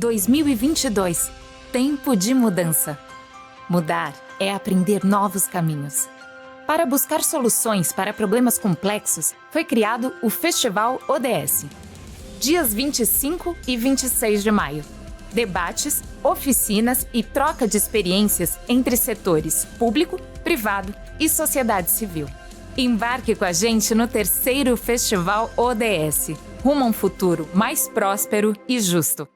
2022. Tempo de mudança. Mudar é aprender novos caminhos. Para buscar soluções para problemas complexos, foi criado o Festival ODS. Dias 25 e 26 de maio. Debates, oficinas e troca de experiências entre setores público, privado e sociedade civil. Embarque com a gente no terceiro Festival ODS, rumo a um futuro mais próspero e justo.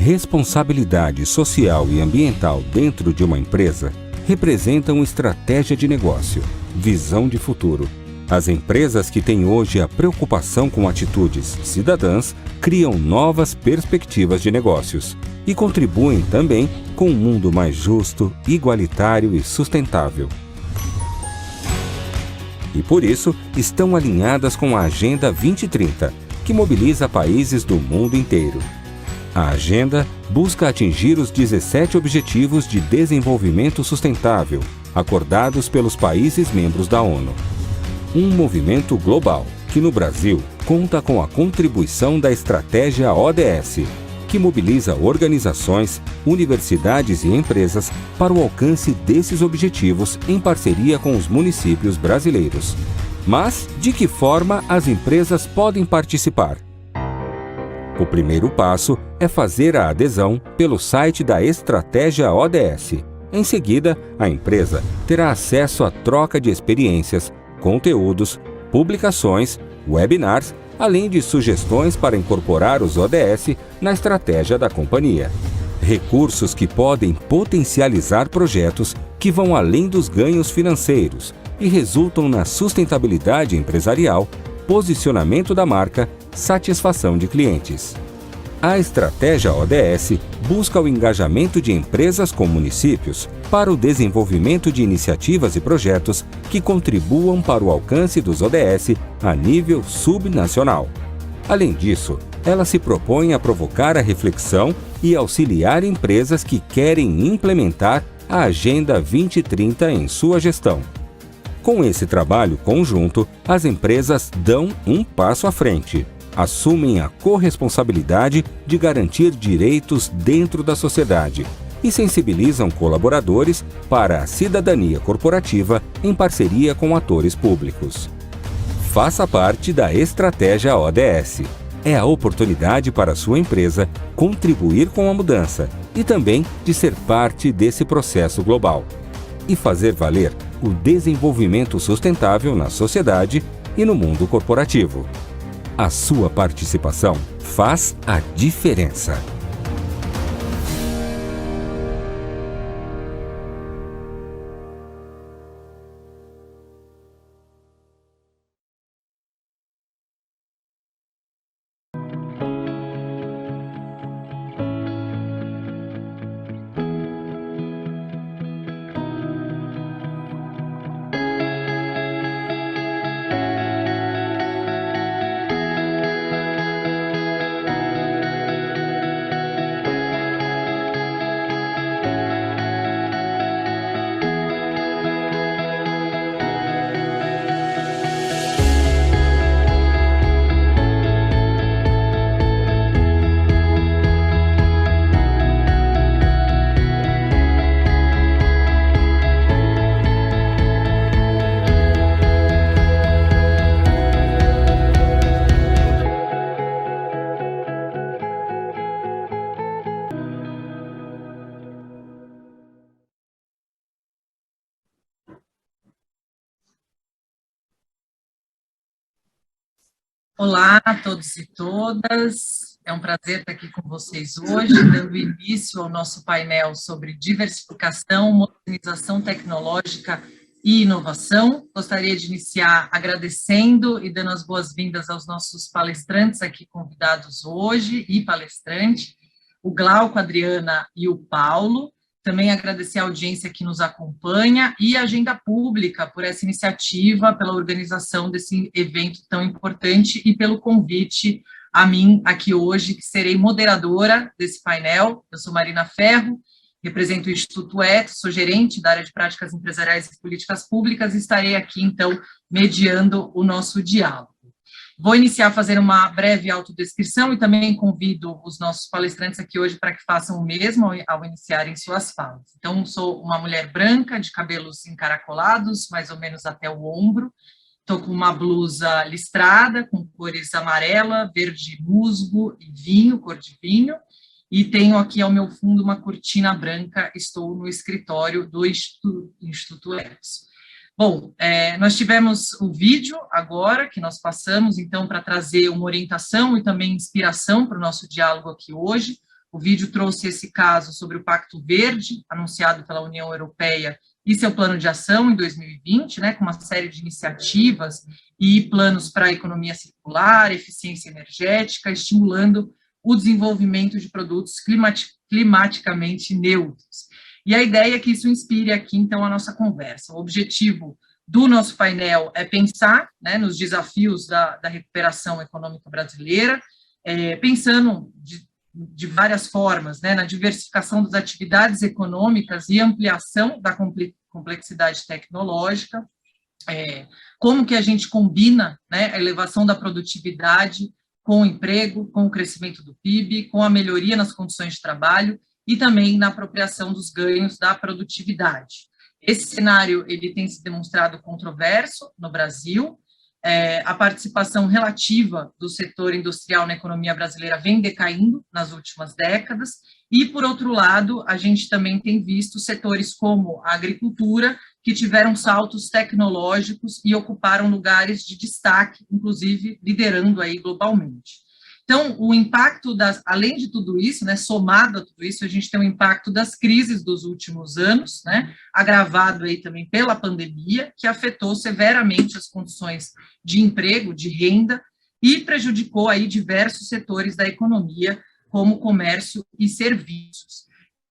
Responsabilidade social e ambiental dentro de uma empresa representam estratégia de negócio, visão de futuro. As empresas que têm hoje a preocupação com atitudes cidadãs criam novas perspectivas de negócios e contribuem também com um mundo mais justo, igualitário e sustentável. E por isso estão alinhadas com a Agenda 2030, que mobiliza países do mundo inteiro. A agenda busca atingir os 17 Objetivos de Desenvolvimento Sustentável, acordados pelos países membros da ONU. Um movimento global que, no Brasil, conta com a contribuição da Estratégia ODS, que mobiliza organizações, universidades e empresas para o alcance desses objetivos em parceria com os municípios brasileiros. Mas, de que forma as empresas podem participar? O primeiro passo é fazer a adesão pelo site da Estratégia ODS. Em seguida, a empresa terá acesso à troca de experiências, conteúdos, publicações, webinars, além de sugestões para incorporar os ODS na estratégia da companhia. Recursos que podem potencializar projetos que vão além dos ganhos financeiros e resultam na sustentabilidade empresarial, posicionamento da marca, satisfação de clientes. A estratégia ODS busca o engajamento de empresas com municípios para o desenvolvimento de iniciativas e projetos que contribuam para o alcance dos ODS a nível subnacional. Além disso, ela se propõe a provocar a reflexão e auxiliar empresas que querem implementar a Agenda 2030 em sua gestão. Com esse trabalho conjunto, as empresas dão um passo à frente. Assumem a corresponsabilidade de garantir direitos dentro da sociedade e sensibilizam colaboradores para a cidadania corporativa em parceria com atores públicos. Faça parte da Estratégia ODS. É a oportunidade para a sua empresa contribuir com a mudança e também de ser parte desse processo global e fazer valer o desenvolvimento sustentável na sociedade e no mundo corporativo. A sua participação faz a diferença. Olá a todos e todas, é um prazer estar aqui com vocês hoje, dando início ao nosso painel sobre diversificação, modernização tecnológica e inovação. Gostaria de iniciar agradecendo e dando as boas-vindas aos nossos palestrantes aqui convidados hoje e palestrante, o Glauco, a Adriana e o Paulo. Também agradecer a audiência que nos acompanha e a Agenda Pública por essa iniciativa, pela organização desse evento tão importante e pelo convite a mim aqui hoje, que serei moderadora desse painel. Eu sou Marina Ferro, represento o Instituto Etos, sou gerente da área de práticas empresariais e políticas públicas e estarei aqui, então, mediando o nosso diálogo. Vou iniciar fazendo uma breve autodescrição e também convido os nossos palestrantes aqui hoje para que façam o mesmo ao iniciarem suas falas. Então, sou uma mulher branca, de cabelos encaracolados, mais ou menos até o ombro. Estou com uma blusa listrada, com cores amarela, verde musgo e vinho, cor de vinho. E tenho aqui ao meu fundo uma cortina branca, estou no escritório do Instituto Eros. Bom, nós tivemos o vídeo agora, que nós passamos, então, para trazer uma orientação e também inspiração para o nosso diálogo aqui hoje. O vídeo trouxe esse caso sobre o Pacto Verde, anunciado pela União Europeia, e seu plano de ação em 2020, né, com uma série de iniciativas e planos para a economia circular, eficiência energética, estimulando o desenvolvimento de produtos climaticamente neutros. E a ideia é que isso inspire aqui, então, a nossa conversa. O objetivo do nosso painel é pensar, né, nos desafios da recuperação econômica brasileira, pensando de várias formas, né, na diversificação das atividades econômicas e ampliação da complexidade tecnológica, como que a gente combina, né, a elevação da produtividade com o emprego, com o crescimento do PIB, com a melhoria nas condições de trabalho e também na apropriação dos ganhos da produtividade. Esse cenário ele tem se demonstrado controverso no Brasil. A participação relativa do setor industrial na economia brasileira vem decaindo nas últimas décadas, e, por outro lado, a gente também tem visto setores como a agricultura, que tiveram saltos tecnológicos e ocuparam lugares de destaque, inclusive liderando aí globalmente. Então, o impacto além de tudo isso, né, somado a tudo isso, a gente tem o impacto das crises dos últimos anos, né, agravado aí também pela pandemia, que afetou severamente as condições de emprego, de renda, e prejudicou aí diversos setores da economia, como comércio e serviços.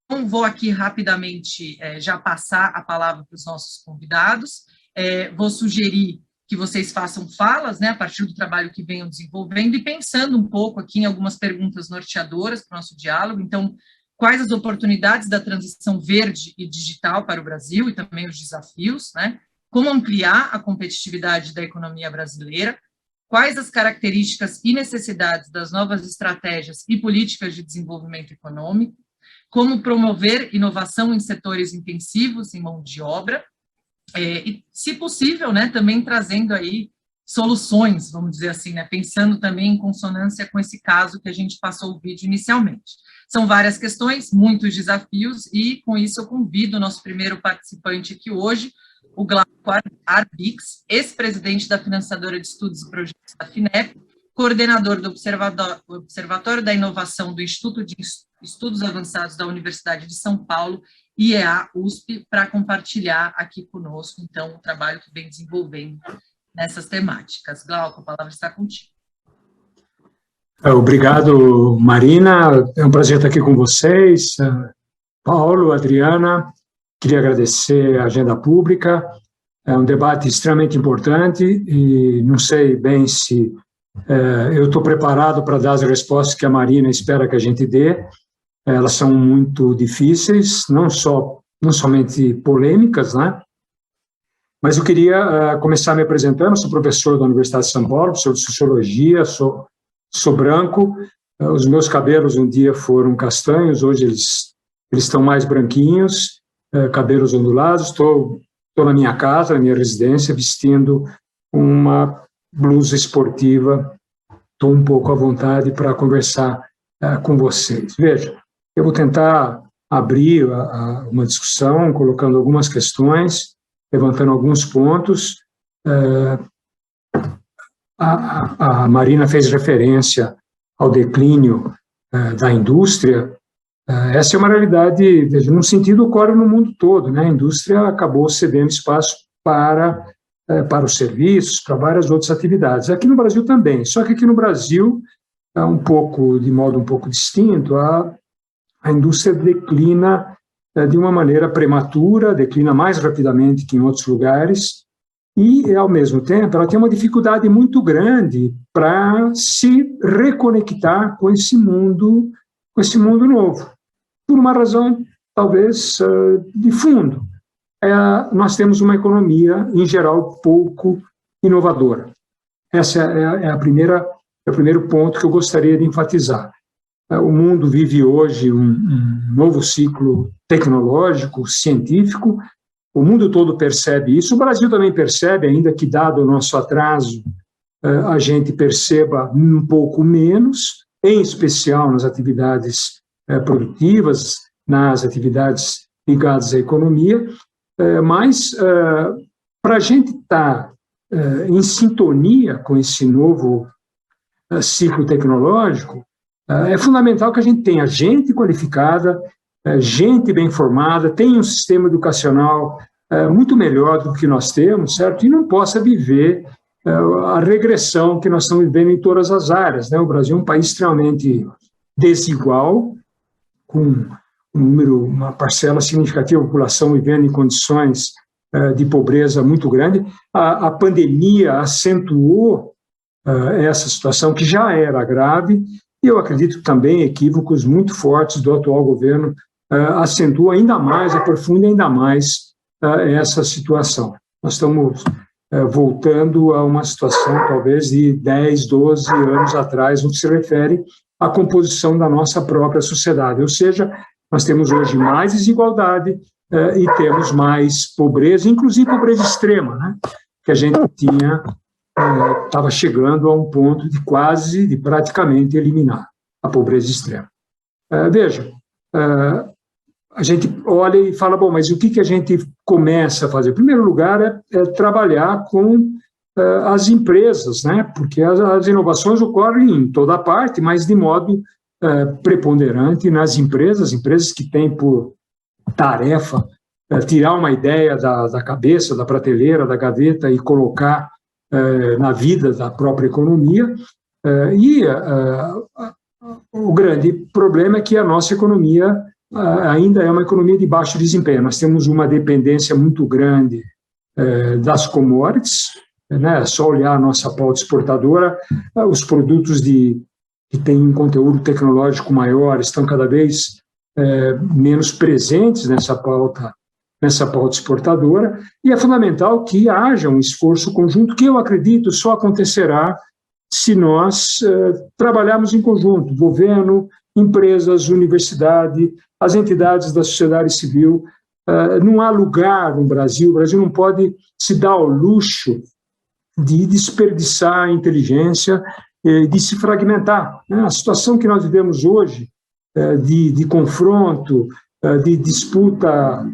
Então, vou aqui rapidamente já passar a palavra para os nossos convidados, vou sugerir que vocês façam falas, né, a partir do trabalho que venham desenvolvendo e pensando um pouco aqui em algumas perguntas norteadoras para o nosso diálogo. Então, quais as oportunidades da transição verde e digital para o Brasil e também os desafios, né? Como ampliar a competitividade da economia brasileira, quais as características e necessidades das novas estratégias e políticas de desenvolvimento econômico, como promover inovação em setores intensivos em mão de obra, e, se possível, né, também trazendo aí soluções, vamos dizer assim, né, pensando também em consonância com esse caso que a gente passou o vídeo inicialmente. São várias questões, muitos desafios, e com isso eu convido o nosso primeiro participante aqui hoje, o Glauco Arbix, ex-presidente da Financiadora de Estudos e Projetos da FINEP, coordenador do Observatório da Inovação do Instituto de Estudos Avançados da Universidade de São Paulo, IEA USP, para compartilhar aqui conosco, então, o trabalho que vem desenvolvendo nessas temáticas. Glauco, a palavra está contigo. Obrigado, Marina. É um prazer estar aqui com vocês. Paulo, Adriana, queria agradecer a Agenda Pública. É um debate extremamente importante e não sei bem se eu estou preparado para dar as respostas que a Marina espera que a gente dê. Elas são muito difíceis, não somente polêmicas, né? Mas eu queria começar me apresentando. Sou professor da Universidade de São Paulo, professor de Sociologia, sou branco. Os meus cabelos um dia foram castanhos, hoje eles estão mais branquinhos, cabelos ondulados. Estou na minha casa, na minha residência, vestindo uma blusa esportiva. Estou um pouco à vontade para conversar com vocês. Veja, eu vou tentar abrir uma discussão, colocando algumas questões, levantando alguns pontos. A Marina fez referência ao declínio da indústria. Essa é uma realidade, veja, num sentido ocorre no mundo todo, né? A indústria acabou cedendo espaço para os serviços, para várias outras atividades. Aqui no Brasil também, só que aqui no Brasil, de modo um pouco distinto, a indústria declina de uma maneira prematura, declina mais rapidamente que em outros lugares, e, ao mesmo tempo, ela tem uma dificuldade muito grande para se reconectar com esse mundo novo, por uma razão, talvez, de fundo. Nós temos uma economia, em geral, pouco inovadora. essa é o primeiro ponto que eu gostaria de enfatizar. O mundo vive hoje um novo ciclo tecnológico, científico, o mundo todo percebe isso, o Brasil também percebe, ainda que, dado o nosso atraso, a gente perceba um pouco menos, em especial nas atividades produtivas, nas atividades ligadas à economia, mas para a gente estar em sintonia com esse novo ciclo tecnológico, é fundamental que a gente tenha gente qualificada, gente bem formada, tenha um sistema educacional muito melhor do que nós temos, certo? E não possa viver a regressão que nós estamos vivendo em todas as áreas, né? O Brasil é um país extremamente desigual, com uma parcela significativa da população vivendo em condições de pobreza muito grande. A pandemia acentuou essa situação que já era grave, e eu acredito que também equívocos muito fortes do atual governo acentuam ainda mais, aprofundam ainda mais essa situação. Nós estamos voltando a uma situação talvez de 10, 12 anos atrás, no que se refere à composição da nossa própria sociedade, ou seja, nós temos hoje mais desigualdade e temos mais pobreza, inclusive pobreza extrema, né? Que a gente estava chegando a um ponto de praticamente eliminar a pobreza extrema. Veja, a gente olha e fala, bom, mas o que a gente começa a fazer? Em primeiro lugar, é trabalhar com as empresas, né? Porque as inovações ocorrem em toda parte, mas de modo preponderante nas empresas que têm por tarefa tirar uma ideia da cabeça, da prateleira, da gaveta e colocar na vida da própria economia. O grande problema é que a nossa economia ainda é uma economia de baixo desempenho. Nós temos uma dependência muito grande das commodities, né? É só olhar a nossa pauta exportadora, os produtos que têm um conteúdo tecnológico maior estão cada vez menos presentes nessa pauta exportadora, e é fundamental que haja um esforço conjunto, que eu acredito só acontecerá se nós trabalharmos em conjunto, governo, empresas, universidade, as entidades da sociedade civil. Não há lugar no Brasil, o Brasil não pode se dar ao luxo de desperdiçar a inteligência, de se fragmentar, né? A situação que nós vivemos hoje, de confronto, de disputa,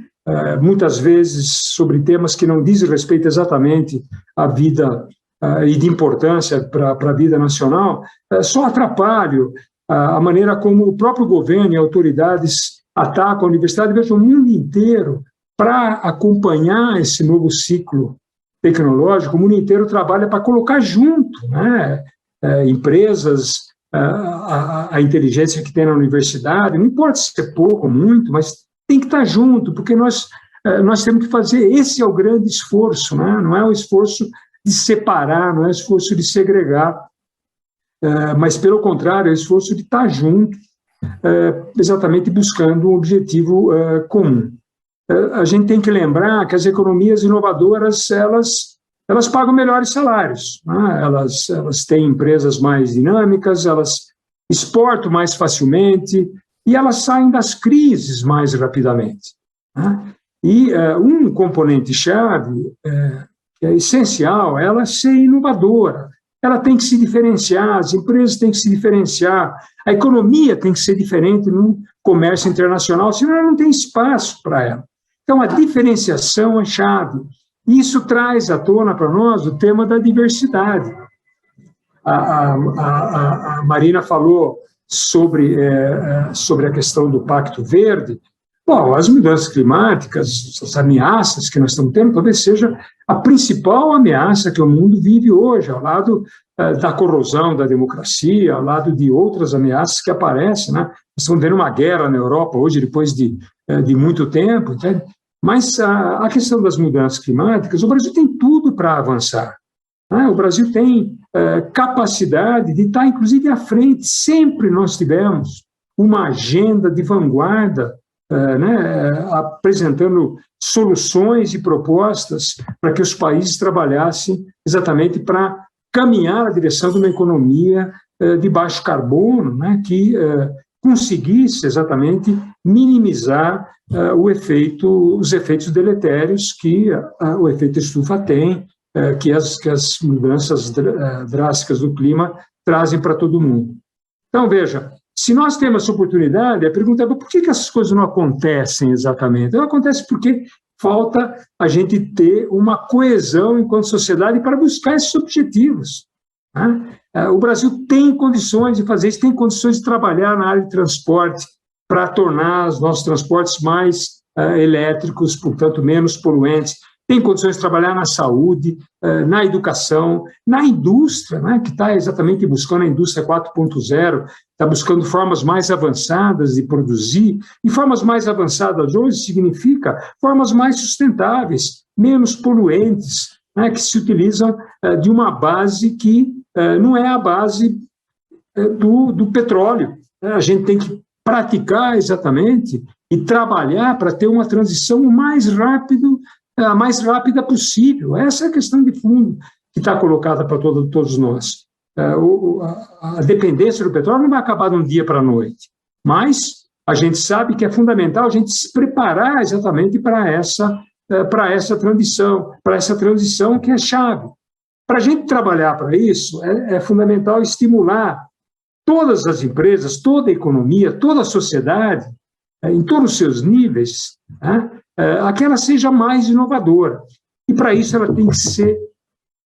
muitas vezes sobre temas que não dizem respeito exatamente à vida e de importância para a vida nacional, só atrapalham a maneira como o próprio governo e autoridades atacam a universidade. Veja, o mundo inteiro, para acompanhar esse novo ciclo tecnológico, o mundo inteiro trabalha para colocar junto, né? Empresas, a inteligência que tem na universidade, não importa se é pouco ou muito, mas tem que estar junto, porque nós temos que fazer, esse é o grande esforço, né? Não é o esforço de separar, não é o esforço de segregar, mas, pelo contrário, é o esforço de estar junto, exatamente buscando um objetivo comum. A gente tem que lembrar que as economias inovadoras, elas pagam melhores salários, né? Elas têm empresas mais dinâmicas, elas exportam mais facilmente e elas saem das crises mais rapidamente, né? E um componente-chave que é essencial, ela ser inovadora, ela tem que se diferenciar, as empresas têm que se diferenciar, a economia tem que ser diferente no comércio internacional, senão ela não tem espaço para ela. Então, a diferenciação é chave. Isso traz à tona para nós o tema da diversidade. A Marina falou sobre a questão do Pacto Verde. Bom, as mudanças climáticas, as ameaças que nós estamos tendo, talvez seja a principal ameaça que o mundo vive hoje, ao lado da corrosão da democracia, ao lado de outras ameaças que aparecem, né? Nós estamos vendo uma guerra na Europa hoje, depois de muito tempo, entende? Mas a questão das mudanças climáticas, o Brasil tem tudo para avançar, né? O Brasil tem capacidade de estar, inclusive, à frente. Sempre nós tivemos uma agenda de vanguarda, né, apresentando soluções e propostas para que os países trabalhassem exatamente para caminhar na direção de uma economia de baixo carbono, né, que conseguisse exatamente minimizar os efeitos deletérios que o efeito estufa tem, que as mudanças drásticas do clima trazem para todo mundo. Então, veja, se nós temos essa oportunidade, a pergunta é por que essas coisas não acontecem exatamente? Não acontece porque falta a gente ter uma coesão enquanto sociedade para buscar esses objetivos. Né? O Brasil tem condições de fazer isso, tem condições de trabalhar na área de transporte para tornar os nossos transportes mais elétricos, portanto, menos poluentes, tem condições de trabalhar na saúde, na educação, na indústria, né, que está exatamente buscando a indústria 4.0, está buscando formas mais avançadas de produzir, e formas mais avançadas hoje significa formas mais sustentáveis, menos poluentes, né, que se utilizam de uma base que não é a base do petróleo. A gente tem que praticar exatamente e trabalhar para ter uma transição a mais rápida possível. Essa é a questão de fundo que está colocada para todos nós. A dependência do petróleo não vai acabar de um dia para a noite, mas a gente sabe que é fundamental a gente se preparar exatamente para essa transição que é chave. Para a gente trabalhar para isso, é fundamental estimular todas as empresas, toda a economia, toda a sociedade, em todos os seus níveis, né, a que ela seja mais inovadora. E, para isso, ela tem que ser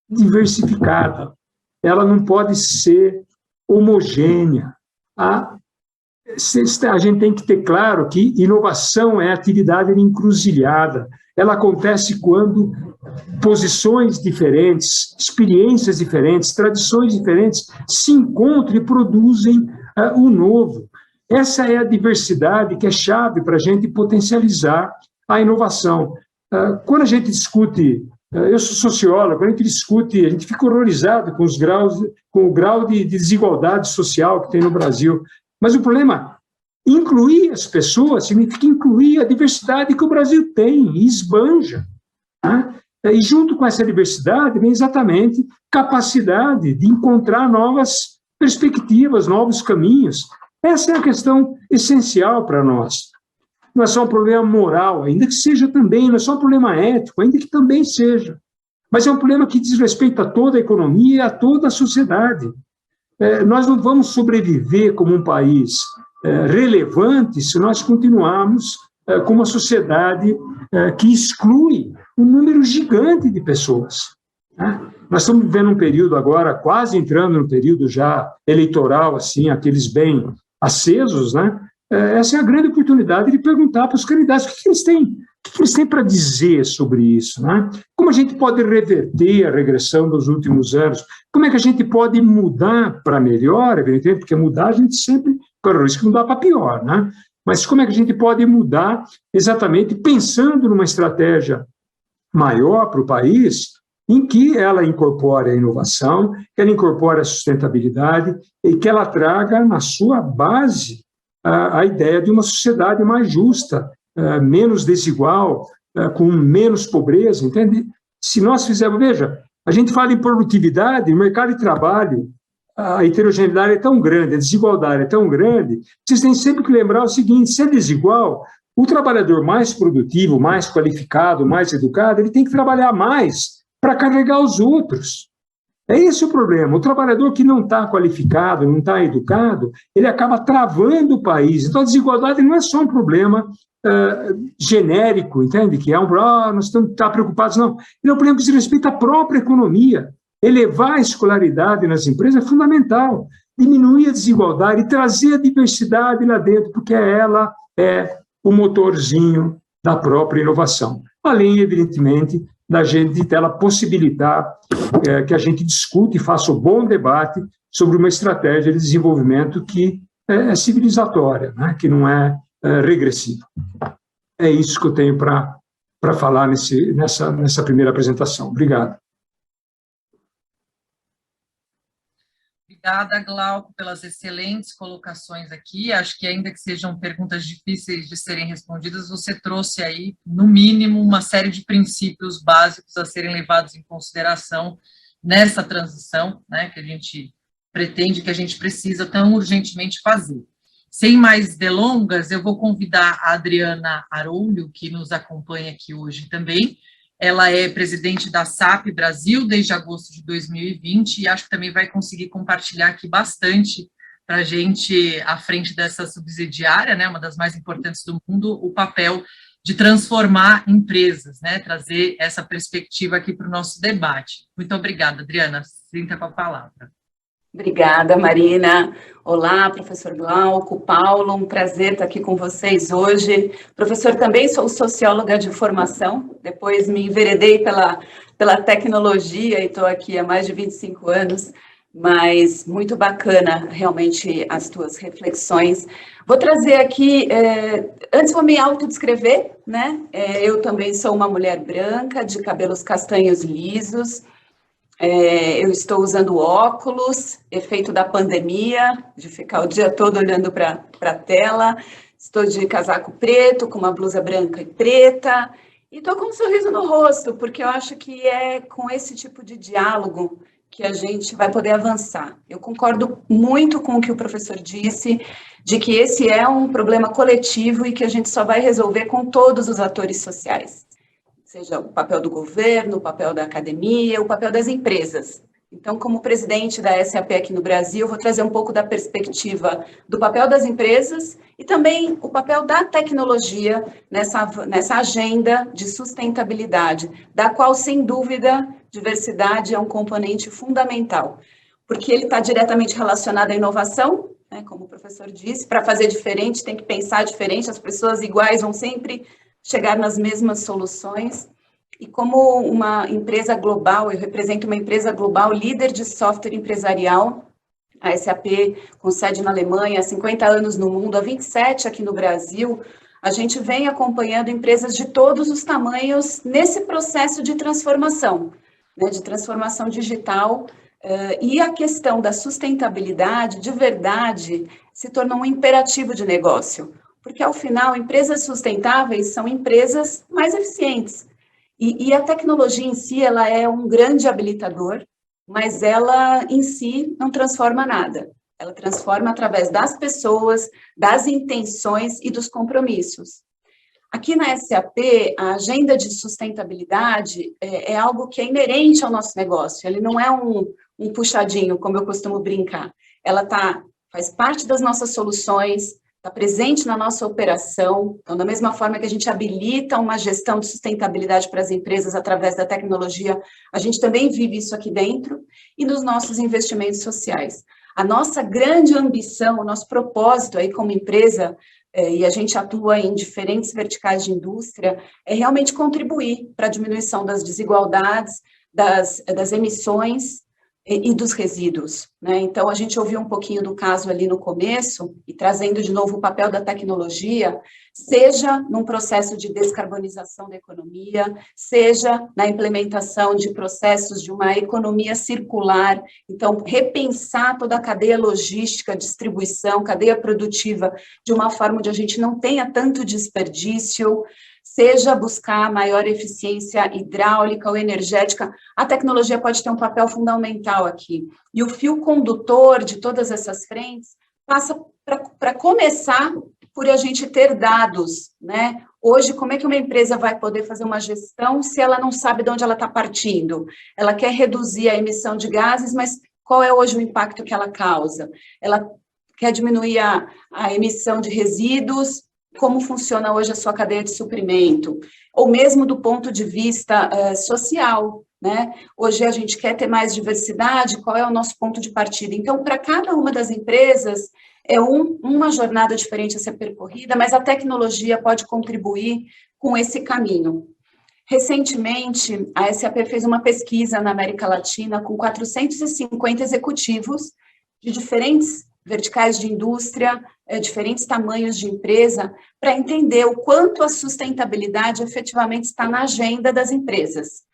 diversificada. Ela não pode ser homogênea. A gente tem que ter claro que inovação é atividade encruzilhada. Ela acontece quando posições diferentes, experiências diferentes, tradições diferentes se encontram e produzem o novo. Essa é a diversidade que é chave para a gente potencializar a inovação. Quando a gente discute, eu sou sociólogo, quando a gente discute, a gente fica horrorizado com o grau de desigualdade social que tem no Brasil. Mas o problema, incluir as pessoas significa incluir a diversidade que o Brasil tem e esbanja. Né? E junto com essa diversidade vem exatamente capacidade de encontrar novas perspectivas, novos caminhos. Essa é a questão essencial para nós. Não é só um problema moral, ainda que seja também, não é só um problema ético, ainda que também seja. Mas é um problema que diz respeito a toda a economia e a toda a sociedade. Nós não vamos sobreviver como um país relevante se nós continuarmos com uma sociedade que exclui um número gigante de pessoas. Né? Nós estamos vivendo um período agora, quase entrando no período já eleitoral, assim, aqueles bem acesos, né? Essa é a grande oportunidade de perguntar para os candidatos o que eles têm para dizer sobre isso, né? Como a gente pode reverter a regressão dos últimos anos? Como é que a gente pode mudar para melhor, evidentemente, porque mudar a gente sempre corre o risco de mudar para pior, né? Mas como é que a gente pode mudar exatamente pensando numa estratégia maior para o país, em que ela incorpore a inovação, que ela incorpore a sustentabilidade e que ela traga na sua base a ideia de uma sociedade mais justa, menos desigual, com menos pobreza, entende? Se nós fizermos, veja, a gente fala em produtividade, o mercado de trabalho, a heterogeneidade é tão grande, a desigualdade é tão grande, vocês têm sempre que lembrar o seguinte: se é desigual, o trabalhador mais produtivo, mais qualificado, mais educado, ele tem que trabalhar mais para carregar os outros. É esse o problema. O trabalhador que não está qualificado, não está educado, ele acaba travando o país. Então, a desigualdade não é só um problema genérico, entende? Que é um problema, nós estamos preocupados, não. Ele é um problema que diz respeito à própria economia. Elevar a escolaridade nas empresas é fundamental. Diminuir a desigualdade e trazer a diversidade lá dentro, porque ela é o motorzinho da própria inovação. Além, evidentemente, da gente dela possibilitar que a gente discute e faça um bom debate sobre uma estratégia de desenvolvimento que é civilizatória, né? Que não é regressiva. É isso que eu tenho para falar nessa primeira apresentação. Obrigado. Obrigada, Glauco, pelas excelentes colocações aqui. Acho que, ainda que sejam perguntas difíceis de serem respondidas, você trouxe aí, no mínimo, uma série de princípios básicos a serem levados em consideração nessa transição, né, que a gente pretende, que a gente precisa tão urgentemente fazer. Sem mais delongas, eu vou convidar a Adriana Arolho, que nos acompanha aqui hoje também. Ela é presidente da SAP Brasil desde agosto de 2020 e acho que também vai conseguir compartilhar aqui bastante para a gente, à frente dessa subsidiária, né, uma das mais importantes do mundo, o papel de transformar empresas, né, trazer essa perspectiva aqui para o nosso debate. Muito obrigada, Adriana. Sinta com a palavra. Obrigada, Marina. Olá, professor Glauco, Paulo, um prazer estar aqui com vocês hoje. Professor, também sou socióloga de formação, depois me enveredei pela tecnologia e estou aqui há mais de 25 anos, mas muito bacana realmente as tuas reflexões. Vou trazer aqui, antes vou me autodescrever, né? Eu também sou uma mulher branca, de cabelos castanhos lisos. Eu estou usando óculos, efeito da pandemia, de ficar o dia todo olhando para a tela. Estou de casaco preto, com uma blusa branca e preta, e estou com um sorriso no rosto, porque eu acho que é com esse tipo de diálogo que a gente vai poder avançar. Eu concordo muito com o que o professor disse, de que esse é um problema coletivo e que a gente só vai resolver com todos os atores sociais. Seja o papel do governo, o papel da academia, o papel das empresas. Então, como presidente da SAP aqui no Brasil, eu vou trazer um pouco da perspectiva do papel das empresas e também o papel da tecnologia nessa agenda de sustentabilidade, da qual, sem dúvida, diversidade é um componente fundamental, porque ele está diretamente relacionado à inovação, né, como o professor disse, para fazer diferente, tem que pensar diferente, as pessoas iguais vão sempre chegar nas mesmas soluções, e como uma empresa global, eu represento uma empresa global líder de software empresarial, a SAP, com sede na Alemanha, há 50 anos no mundo, há 27 aqui no Brasil, a gente vem acompanhando empresas de todos os tamanhos nesse processo de transformação, né, de transformação digital, e a questão da sustentabilidade, de verdade, se tornou um imperativo de negócio, porque, ao final, empresas sustentáveis são empresas mais eficientes. E a tecnologia em si, ela é um grande habilitador, mas ela, em si, não transforma nada. Ela transforma através das pessoas, das intenções e dos compromissos. Aqui na SAP, a agenda de sustentabilidade é algo que é inerente ao nosso negócio. Ele não é um puxadinho, como eu costumo brincar. Ela faz parte das nossas soluções, está presente na nossa operação. Então, da mesma forma que a gente habilita uma gestão de sustentabilidade para as empresas através da tecnologia, a gente também vive isso aqui dentro e nos nossos investimentos sociais. A nossa grande ambição, o nosso propósito aí como empresa, e a gente atua em diferentes verticais de indústria, é realmente contribuir para a diminuição das desigualdades, das emissões e dos resíduos, né? Então, a gente ouviu um pouquinho do caso ali no começo, e trazendo de novo o papel da tecnologia, seja num processo de descarbonização da economia, seja na implementação de processos de uma economia circular, então, repensar toda a cadeia logística, distribuição, cadeia produtiva, de uma forma onde a gente não tenha tanto desperdício, seja buscar maior eficiência hidráulica ou energética, a tecnologia pode ter um papel fundamental aqui. E o fio condutor de todas essas frentes passa para começar por a gente ter dados, né? Hoje, como é que uma empresa vai poder fazer uma gestão se ela não sabe de onde ela está partindo? Ela quer reduzir a emissão de gases, mas qual é hoje o impacto que ela causa? Ela quer diminuir a emissão de resíduos, como funciona hoje a sua cadeia de suprimento, ou mesmo do ponto de vista social, né? Hoje a gente quer ter mais diversidade, qual é o nosso ponto de partida? Então, para cada uma das empresas, é uma jornada diferente a ser percorrida, mas a tecnologia pode contribuir com esse caminho. Recentemente, a SAP fez uma pesquisa na América Latina com 450 executivos de diferentes verticais de indústria, diferentes tamanhos de empresa, para entender o quanto a sustentabilidade efetivamente está na agenda das empresas.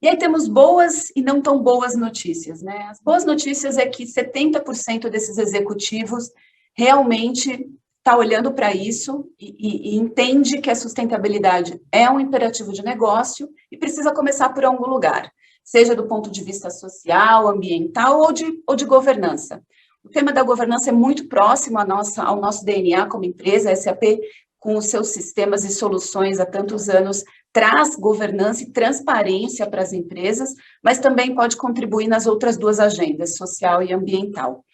E aí temos boas e não tão boas notícias, né? As boas notícias é que 70% desses executivos realmente está olhando para isso e entende que a sustentabilidade é um imperativo de negócio e precisa começar por algum lugar. seja do ponto de vista social, ambiental ou de governança. O tema da governança é muito próximo ao nosso DNA como empresa. A SAP, com os seus sistemas e soluções há tantos anos, traz governança e transparência para as empresas, mas também pode contribuir nas outras duas agendas, social e ambiental.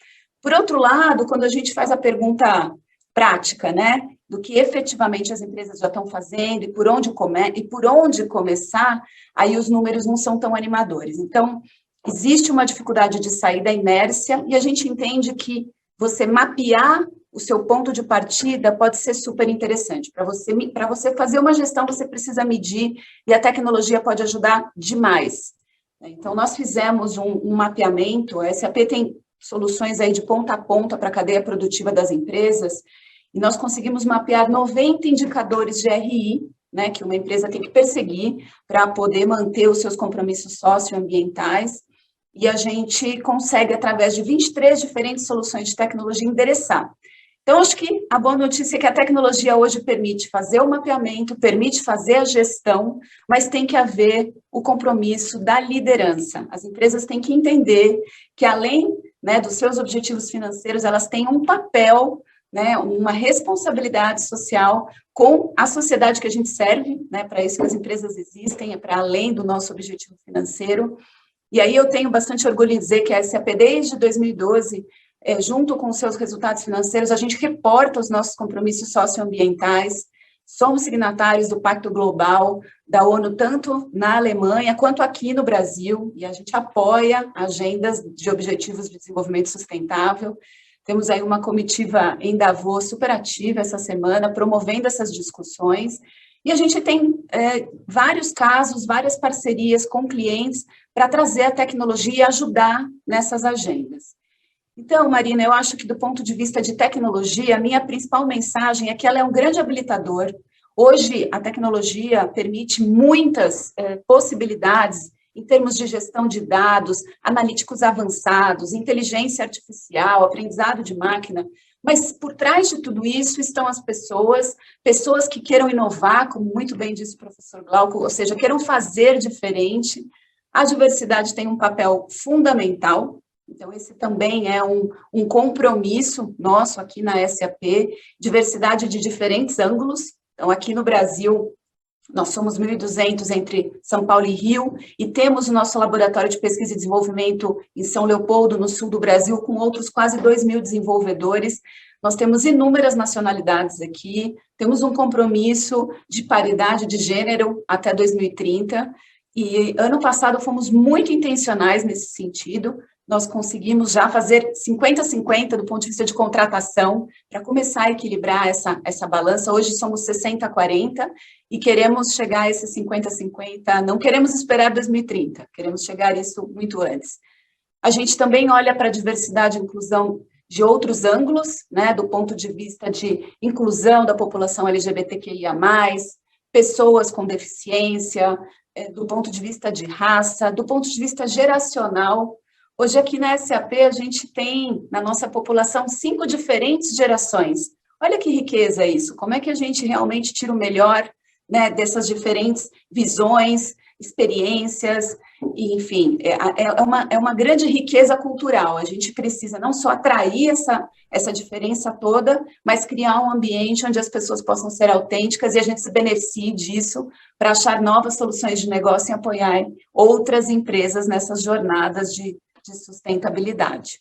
Por outro lado, quando a gente faz a pergunta prática, né, do que efetivamente as empresas já estão fazendo e por onde começar, aí os números não são tão animadores. Então, existe uma dificuldade de sair da inércia e a gente entende que você mapear o seu ponto de partida pode ser super interessante. Para você fazer uma gestão, você precisa medir e a tecnologia pode ajudar demais. Então, nós fizemos um mapeamento, a SAP tem soluções aí de ponta a ponta para a cadeia produtiva das empresas, e nós conseguimos mapear 90 indicadores de RI, né, que uma empresa tem que perseguir para poder manter os seus compromissos socioambientais, e a gente consegue, através de 23 diferentes soluções de tecnologia, endereçar. Então, acho que a boa notícia é que a tecnologia hoje permite fazer o mapeamento, permite fazer a gestão, mas tem que haver o compromisso da liderança. As empresas têm que entender que, além, né, dos seus objetivos financeiros, elas têm um papel, né, uma responsabilidade social com a sociedade que a gente serve, né, para isso que as empresas existem, é para além do nosso objetivo financeiro. E aí eu tenho bastante orgulho em dizer que a SAP, desde 2012, junto com os seus resultados financeiros, a gente reporta os nossos compromissos socioambientais, somos signatários do Pacto Global da ONU, tanto na Alemanha quanto aqui no Brasil, e a gente apoia agendas de objetivos de desenvolvimento sustentável. Temos aí uma comitiva em Davos super ativa essa semana, promovendo essas discussões, e a gente tem vários casos, várias parcerias com clientes para trazer a tecnologia e ajudar nessas agendas. Então, Marina, eu acho que do ponto de vista de tecnologia, a minha principal mensagem é que ela é um grande habilitador. Hoje, a tecnologia permite muitas possibilidades em termos de gestão de dados, analíticos avançados, inteligência artificial, aprendizado de máquina, mas por trás de tudo isso estão as pessoas que queiram inovar, como muito bem disse o professor Glauco, ou seja, queiram fazer diferente. A diversidade tem um papel fundamental. Então, esse também é um compromisso nosso aqui na SAP, diversidade de diferentes ângulos. Então, aqui no Brasil, nós somos 1.200 entre São Paulo e Rio, e temos o nosso laboratório de pesquisa e desenvolvimento em São Leopoldo, no sul do Brasil, com outros quase 2.000 desenvolvedores. Nós temos inúmeras nacionalidades aqui, temos um compromisso de paridade de gênero até 2030, e ano passado fomos muito intencionais nesse sentido. Nós conseguimos já fazer 50-50 do ponto de vista de contratação, para começar a equilibrar essa balança. Hoje somos 60-40 e queremos chegar a esses 50-50, não queremos esperar 2030, queremos chegar a isso muito antes. A gente também olha para a diversidade e inclusão de outros ângulos, né, do ponto de vista de inclusão da população LGBTQIA+, pessoas com deficiência, do ponto de vista de raça, do ponto de vista geracional. Hoje, aqui na SAP, a gente tem, na nossa população, 5 diferentes gerações. Olha que riqueza isso, como é que a gente realmente tira o melhor, né, dessas diferentes visões, experiências, e, enfim, é uma grande riqueza cultural. A gente precisa não só atrair essa diferença toda, mas criar um ambiente onde as pessoas possam ser autênticas e a gente se beneficie disso para achar novas soluções de negócio e apoiar outras empresas nessas jornadas de sustentabilidade.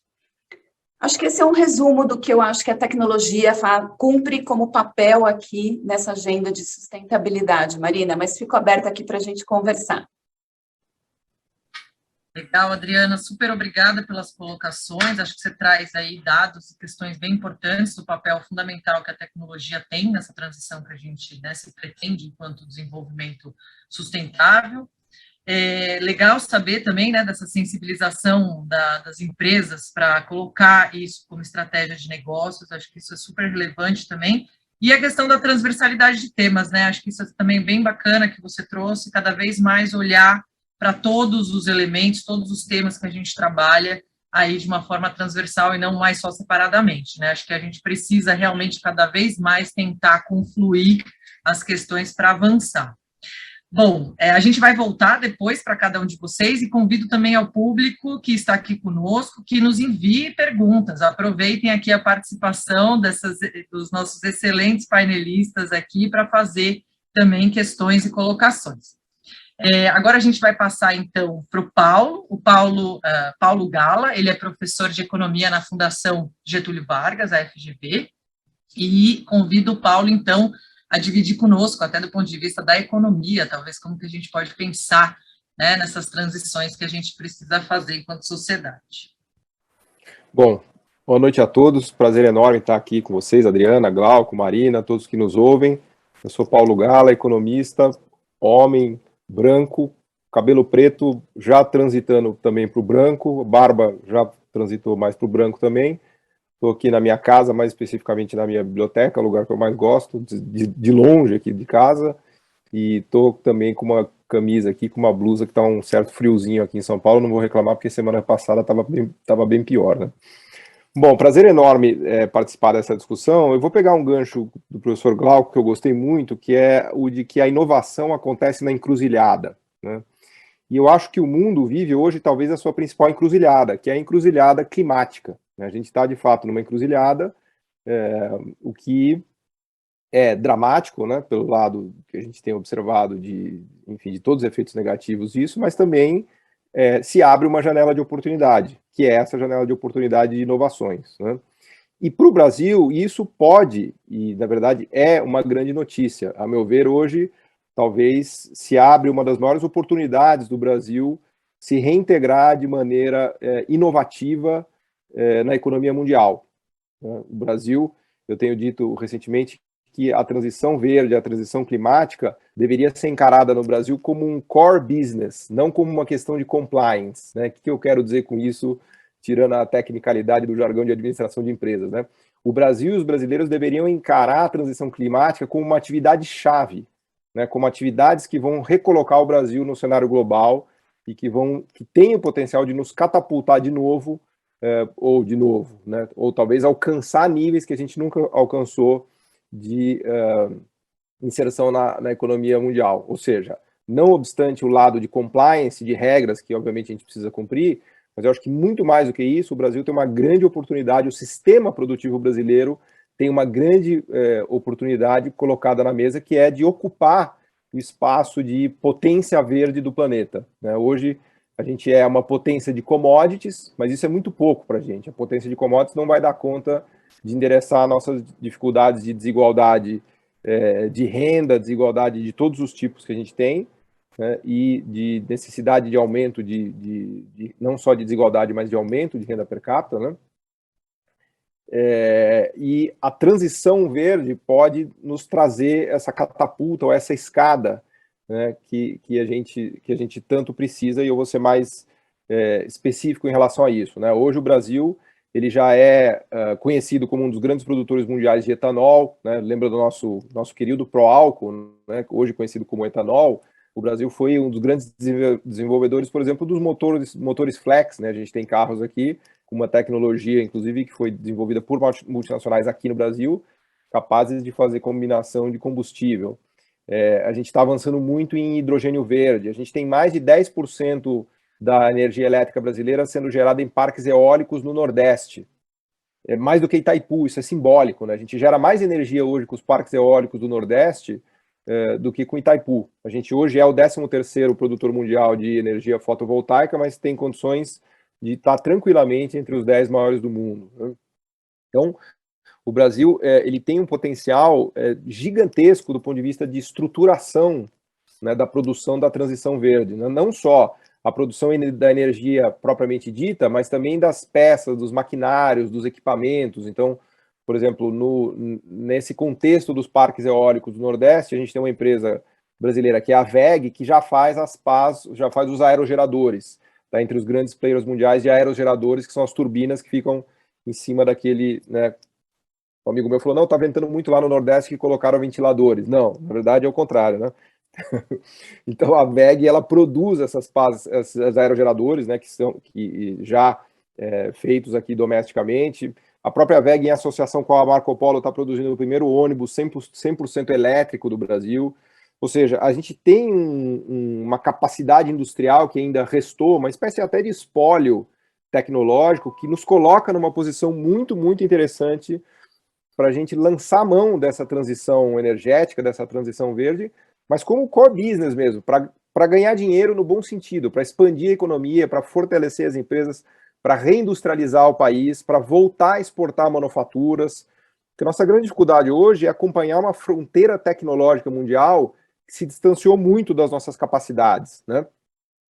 Acho que esse é um resumo do que eu acho que a tecnologia cumpre como papel aqui nessa agenda de sustentabilidade, Marina, mas fico aberta aqui para a gente conversar. Legal, Adriana, super obrigada pelas colocações. Acho que você traz aí dados e questões bem importantes do papel fundamental que a tecnologia tem nessa transição que a gente, né, se pretende enquanto desenvolvimento sustentável. É legal saber também, né, dessa sensibilização das empresas para colocar isso como estratégia de negócios. Acho que isso é super relevante também. E a questão da transversalidade de temas, né? Acho que isso é também bem bacana que você trouxe, cada vez mais olhar para todos os elementos, todos os temas que a gente trabalha aí de uma forma transversal e não mais só separadamente, né? Acho que a gente precisa realmente cada vez mais tentar confluir as questões para avançar. Bom, a gente vai voltar depois para cada um de vocês e convido também ao público que está aqui conosco que nos envie perguntas. Aproveitem aqui a participação dos nossos excelentes painelistas aqui para fazer também questões e colocações. Agora a gente vai passar, então, para o Paulo Gala. Ele é professor de Economia na Fundação Getúlio Vargas, a FGV, e convido o Paulo, então, a dividir conosco, até do ponto de vista da economia, talvez como que a gente pode pensar, né, nessas transições que a gente precisa fazer enquanto sociedade. Bom, boa noite a todos, prazer enorme estar aqui com vocês, Adriana, Glauco, Marina, todos que nos ouvem. Eu sou Paulo Gala, economista, homem, branco, cabelo preto, já transitando também para o branco, barba já transitou mais para o branco também. Estou aqui na minha casa, mais especificamente na minha biblioteca, o lugar que eu mais gosto, de longe aqui de casa, e estou também com uma camisa aqui, com uma blusa que está um certo friozinho aqui em São Paulo, não vou reclamar porque semana passada estava bem pior, né? Bom, prazer enorme participar dessa discussão. Eu vou pegar um gancho do professor Glauco, que eu gostei muito, que é o de que a inovação acontece na encruzilhada, né? E eu acho que o mundo vive hoje talvez a sua principal encruzilhada, que é a encruzilhada climática. A gente está, de fato, numa encruzilhada, o que é dramático, né, pelo lado que a gente tem observado de todos os efeitos negativos disso, mas também se abre uma janela de oportunidade, que é essa janela de oportunidade de inovações, né? E para o Brasil, isso pode, e na verdade é uma grande notícia. A meu ver, hoje, talvez se abre uma das maiores oportunidades do Brasil se reintegrar de maneira inovativa na economia mundial. O Brasil, eu tenho dito recentemente que a transição verde, a transição climática, deveria ser encarada no Brasil como um core business, não como uma questão de compliance, né? O que eu quero dizer com isso, tirando a tecnicalidade do jargão de administração de empresas, né? O Brasil e os brasileiros deveriam encarar a transição climática como uma atividade-chave, né? Como atividades que vão recolocar o Brasil no cenário global e que têm o potencial de nos catapultar de novo, né? Ou talvez alcançar níveis que a gente nunca alcançou de inserção na economia mundial. Ou seja, não obstante o lado de compliance, de regras que obviamente a gente precisa cumprir, mas eu acho que muito mais do que isso, o Brasil tem uma grande oportunidade, o sistema produtivo brasileiro tem uma grande oportunidade colocada na mesa, que é de ocupar o espaço de potência verde do planeta, né? Hoje a gente é uma potência de commodities, mas isso é muito pouco para a gente. A potência de commodities não vai dar conta de endereçar nossas dificuldades de desigualdade de renda, desigualdade de todos os tipos que a gente tem, né, e de necessidade de aumento não só de desigualdade, mas de aumento de renda per capita, né? E a transição verde pode nos trazer essa catapulta ou essa escada, né, que a gente tanto precisa, e eu vou ser mais específico em relação a isso, né? Hoje o Brasil ele já é conhecido como um dos grandes produtores mundiais de etanol, né? Lembra do nosso querido Proálcool, né? Hoje conhecido como etanol. O Brasil foi um dos grandes desenvolvedores, por exemplo, dos motores flex, né? A gente tem carros aqui com uma tecnologia, inclusive, que foi desenvolvida por multinacionais aqui no Brasil, capazes de fazer combinação de combustível. A gente está avançando muito em hidrogênio verde. A gente tem mais de 10% da energia elétrica brasileira sendo gerada em parques eólicos no Nordeste. É mais do que Itaipu, isso é simbólico, né? A gente gera mais energia hoje com os parques eólicos do Nordeste do que com Itaipu. A gente hoje é o 13º produtor mundial de energia fotovoltaica, mas tem condições de estar tranquilamente entre os 10 maiores do mundo, né? Então, o Brasil ele tem um potencial gigantesco do ponto de vista de estruturação, né, da produção da transição verde, né? Não só a produção da energia propriamente dita, mas também das peças, dos maquinários, dos equipamentos. Então, por exemplo, nesse contexto dos parques eólicos do Nordeste, a gente tem uma empresa brasileira que é a WEG, que já faz os aerogeradores, tá, entre os grandes players mundiais de aerogeradores, que são as turbinas que ficam em cima daquele, né? Um amigo meu falou, não, tá ventando muito lá no Nordeste que colocaram ventiladores. Não, na verdade é o contrário, né? Então a WEG ela produz esses aerogeradores, né, que já feitos aqui domesticamente. A própria WEG, em associação com a Marco Polo, está produzindo o primeiro ônibus 100% elétrico do Brasil. Ou seja, a gente tem uma capacidade industrial que ainda restou, uma espécie até de espólio tecnológico que nos coloca numa posição muito, muito interessante para a gente lançar a mão dessa transição energética, dessa transição verde, mas como core business mesmo, para ganhar dinheiro no bom sentido, para expandir a economia, para fortalecer as empresas, para reindustrializar o país, para voltar a exportar manufaturas. Porque nossa grande dificuldade hoje é acompanhar uma fronteira tecnológica mundial que se distanciou muito das nossas capacidades, né?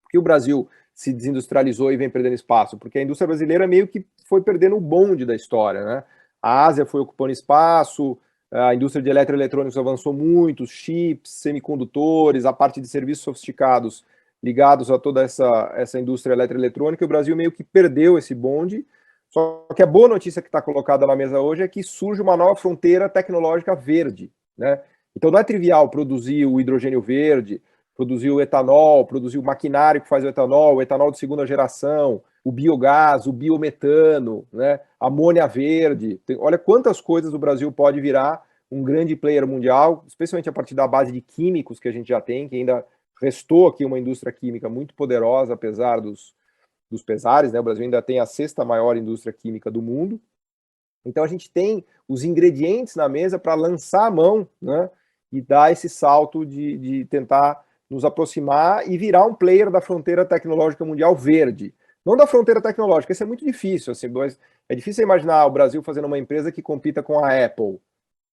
Porque o Brasil se desindustrializou e vem perdendo espaço, porque a indústria brasileira meio que foi perdendo o bonde da história, né? A Ásia foi ocupando espaço, a indústria de eletroeletrônicos avançou muito, os chips, semicondutores, a parte de serviços sofisticados ligados a toda essa indústria eletroeletrônica, o Brasil meio que perdeu esse bonde. Só que a boa notícia que está colocada na mesa hoje é que surge uma nova fronteira tecnológica verde, né? Então não é trivial produzir o hidrogênio verde, produzir o etanol, produzir o maquinário que faz o etanol de segunda geração, o biogás, o biometano, né, amônia verde. Olha quantas coisas o Brasil pode virar um grande player mundial, especialmente a partir da base de químicos que a gente já tem, que ainda restou aqui uma indústria química muito poderosa, apesar dos pesares, né? O Brasil ainda tem a sexta maior indústria química do mundo. Então a gente tem os ingredientes na mesa para lançar a mão, né, e dar esse salto de tentar nos aproximar e virar um player da fronteira tecnológica mundial verde. Não da fronteira tecnológica, isso é muito difícil. Assim, é difícil imaginar o Brasil fazendo uma empresa que compita com a Apple,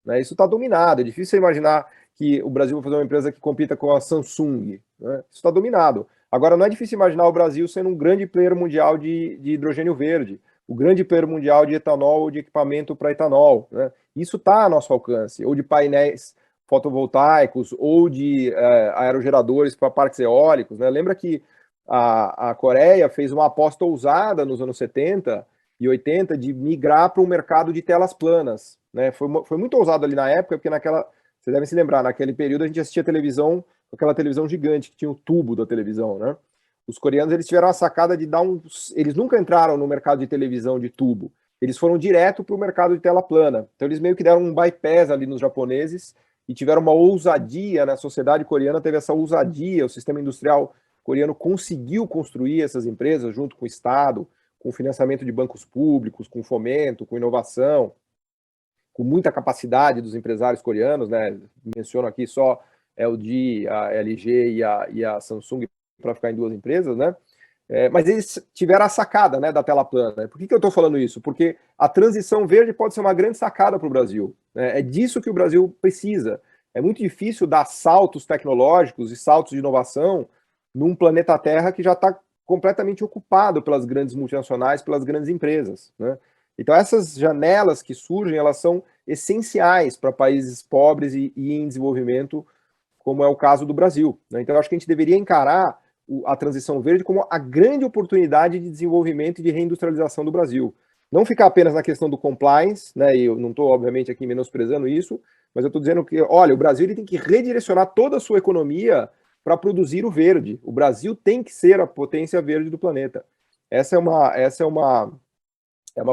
né? Isso está dominado. É difícil imaginar que o Brasil vai fazer uma empresa que compita com a Samsung, né? Isso está dominado. Agora, não é difícil imaginar o Brasil sendo um grande player mundial de hidrogênio verde, o grande player mundial de etanol ou de equipamento para etanol, né? Isso está a nosso alcance, ou de painéis fotovoltaicos, ou de aerogeradores para parques eólicos, né? Lembra que a Coreia fez uma aposta ousada nos anos 70 e 80 de migrar para um mercado de telas planas, né? Foi muito ousado ali na época, porque vocês devem se lembrar, naquele período a gente assistia televisão, aquela televisão gigante que tinha o tubo da televisão, né? Os coreanos, eles tiveram a sacada de eles nunca entraram no mercado de televisão de tubo, eles foram direto para o mercado de tela plana. Então eles meio que deram um bypass ali nos japoneses e tiveram uma ousadia, né? A sociedade coreana teve essa ousadia, o sistema industrial coreano conseguiu construir essas empresas junto com o Estado, com financiamento de bancos públicos, com fomento, com inovação, com muita capacidade dos empresários coreanos, né? Menciono aqui só LG, a LG e a Samsung para ficar em duas empresas, né? Mas eles tiveram a sacada, né, da tela plana. Por que eu estou falando isso? Porque a transição verde pode ser uma grande sacada para o Brasil, né? É disso que o Brasil precisa. É muito difícil dar saltos tecnológicos e saltos de inovação num planeta Terra que já está completamente ocupado pelas grandes multinacionais, pelas grandes empresas, né? Então essas janelas que surgem, elas são essenciais para países pobres e em desenvolvimento, como é o caso do Brasil, né? Então eu acho que a gente deveria encarar a transição verde como a grande oportunidade de desenvolvimento e de reindustrialização do Brasil. Não ficar apenas na questão do compliance, né? E eu não estou, obviamente, aqui menosprezando isso, mas eu estou dizendo que, olha, o Brasil ele tem que redirecionar toda a sua economia para produzir o verde. O Brasil tem que ser a potência verde do planeta. Essa é uma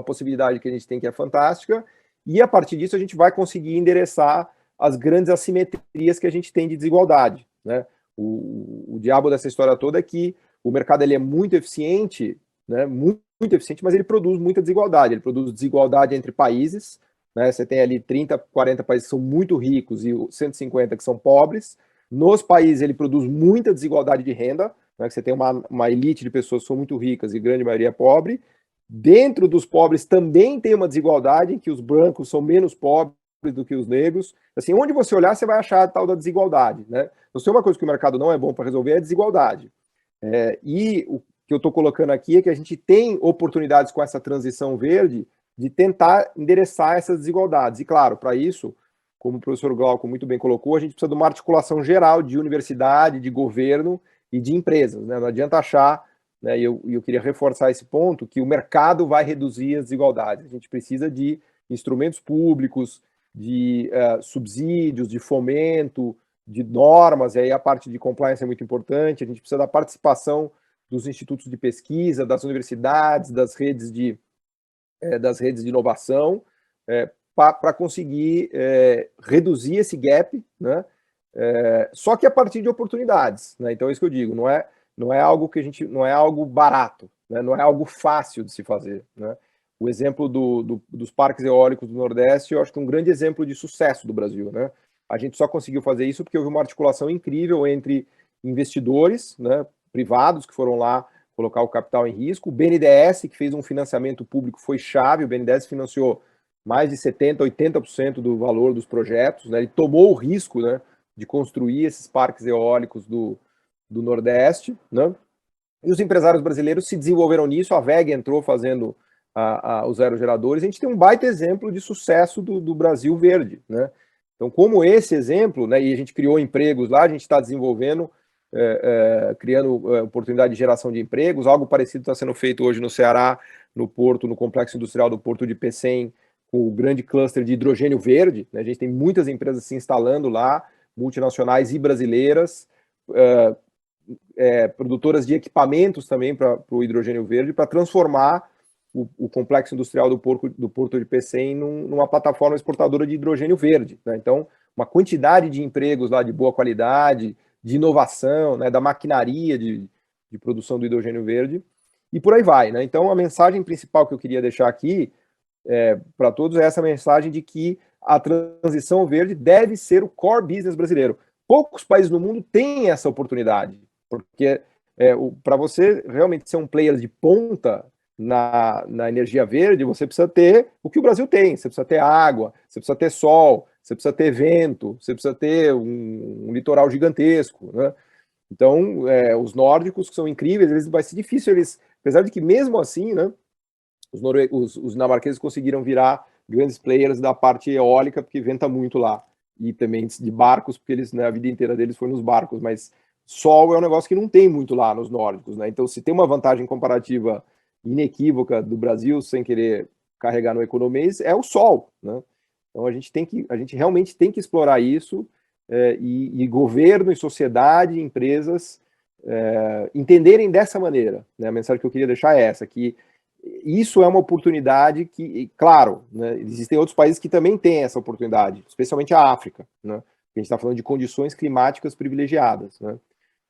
possibilidade que a gente tem, que é fantástica, e a partir disso a gente vai conseguir endereçar as grandes assimetrias que a gente tem de desigualdade, né? O diabo dessa história toda é que o mercado ele é muito eficiente, né? Muito eficiente, mas ele produz muita desigualdade. Ele produz desigualdade entre países, né? Você tem ali 30, 40 países que são muito ricos e 150 que são pobres. Nos países ele produz muita desigualdade de renda, né? Você tem uma elite de pessoas que são muito ricas e grande maioria é pobre. Dentro dos pobres também tem uma desigualdade, em que os brancos são menos pobres do que os negros. Assim, onde você olhar, você vai achar a tal da desigualdade, né? Então, se tem uma coisa que o mercado não é bom para resolver, é a desigualdade. E o que eu estou colocando aqui é que a gente tem oportunidades com essa transição verde de tentar endereçar essas desigualdades. E, claro, para isso, como o professor Glauco muito bem colocou, a gente precisa de uma articulação geral de universidade, de governo e de empresas, né? Não adianta achar, né, e eu queria reforçar esse ponto, que o mercado vai reduzir as desigualdades. A gente precisa de instrumentos públicos, de subsídios, de fomento, de normas, e aí a parte de compliance é muito importante. A gente precisa da participação dos institutos de pesquisa, das universidades, das redes de inovação, para conseguir reduzir esse gap, né, Só que a partir de oportunidades, né? Então é isso que eu digo, não é algo que não é algo barato, né? Não é algo fácil de se fazer, né? O exemplo dos parques eólicos do Nordeste, eu acho que é um grande exemplo de sucesso do Brasil, né? A gente só conseguiu fazer isso porque houve uma articulação incrível entre investidores, né, privados que foram lá colocar o capital em risco, o BNDES, que fez um financiamento público, foi chave, o BNDES financiou mais de 70%, 80% do valor dos projetos, né? Ele tomou o risco, né, de construir esses parques eólicos do Nordeste, né? E os empresários brasileiros se desenvolveram nisso, a WEG entrou fazendo os aerogeradores. A gente tem um baita exemplo de sucesso do Brasil verde, né? Então, como esse exemplo, né, e a gente criou empregos lá, a gente está desenvolvendo, criando oportunidade de geração de empregos, algo parecido está sendo feito hoje no Ceará, no Porto, no Complexo Industrial do Porto de Pecém, com o grande cluster de hidrogênio verde, né? A gente tem muitas empresas se instalando lá, multinacionais e brasileiras, produtoras de equipamentos também para o hidrogênio verde, para transformar o complexo industrial do Porto de Pecém numa plataforma exportadora de hidrogênio verde, né? Então, uma quantidade de empregos lá de boa qualidade, de inovação, né, da maquinaria de produção do hidrogênio verde, e por aí vai, né? Então, a mensagem principal que eu queria deixar aqui para todos é essa mensagem de que a transição verde deve ser o core business brasileiro. Poucos países no mundo têm essa oportunidade, porque para você realmente ser um player de ponta na energia verde, você precisa ter o que o Brasil tem. Você precisa ter água, você precisa ter sol, você precisa ter vento, você precisa ter um litoral gigantesco, né? Então, os nórdicos, que são incríveis, eles vai ser difícil, apesar de que mesmo assim, né, os dinamarqueses conseguiram virar grandes players da parte eólica, porque venta muito lá, e também de barcos, porque eles, né, a vida inteira deles foi nos barcos, mas sol é um negócio que não tem muito lá nos nórdicos, né? Então, se tem uma vantagem comparativa inequívoca do Brasil, sem querer carregar no economês, é o sol, né? Então a gente realmente tem que explorar isso, e governo e sociedade, empresas entenderem dessa maneira, né? A mensagem que eu queria deixar é essa, que isso é uma oportunidade que, claro, né, existem outros países que também têm essa oportunidade, especialmente a África, né? A gente está falando de condições climáticas privilegiadas, né?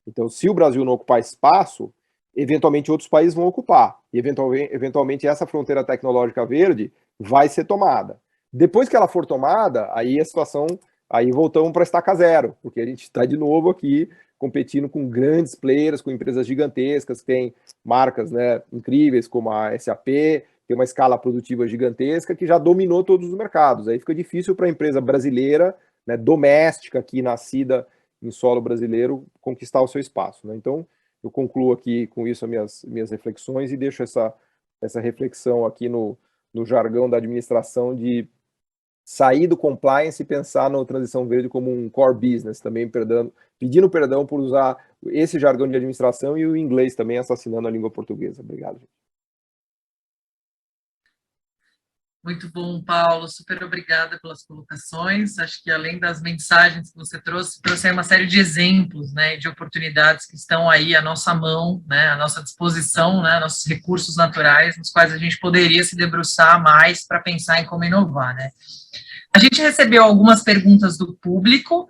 Então, se o Brasil não ocupar espaço, eventualmente outros países vão ocupar, e eventualmente essa fronteira tecnológica verde vai ser tomada. Depois que ela for tomada, aí a situação, aí voltamos para estaca zero, porque a gente está de novo aqui competindo com grandes players, com empresas gigantescas, que têm marcas, né, incríveis, como a SAP, tem uma escala produtiva gigantesca que já dominou todos os mercados. Aí fica difícil para a empresa brasileira, né, doméstica, aqui nascida em solo brasileiro, conquistar o seu espaço, né? Então, eu concluo aqui com isso as minhas reflexões e deixo essa reflexão aqui no jargão da administração de sair do compliance e pensar na transição verde como um core business, também pedindo perdão por usar esse jargão de administração e o inglês também assassinando a língua portuguesa. Obrigado, gente. Muito bom, Paulo, super obrigada pelas colocações. Acho que além das mensagens que você trouxe aí uma série de exemplos, né, de oportunidades que estão aí à nossa mão, né, à nossa disposição, né, nossos recursos naturais, nos quais a gente poderia se debruçar mais para pensar em como inovar, né. A gente recebeu algumas perguntas do público,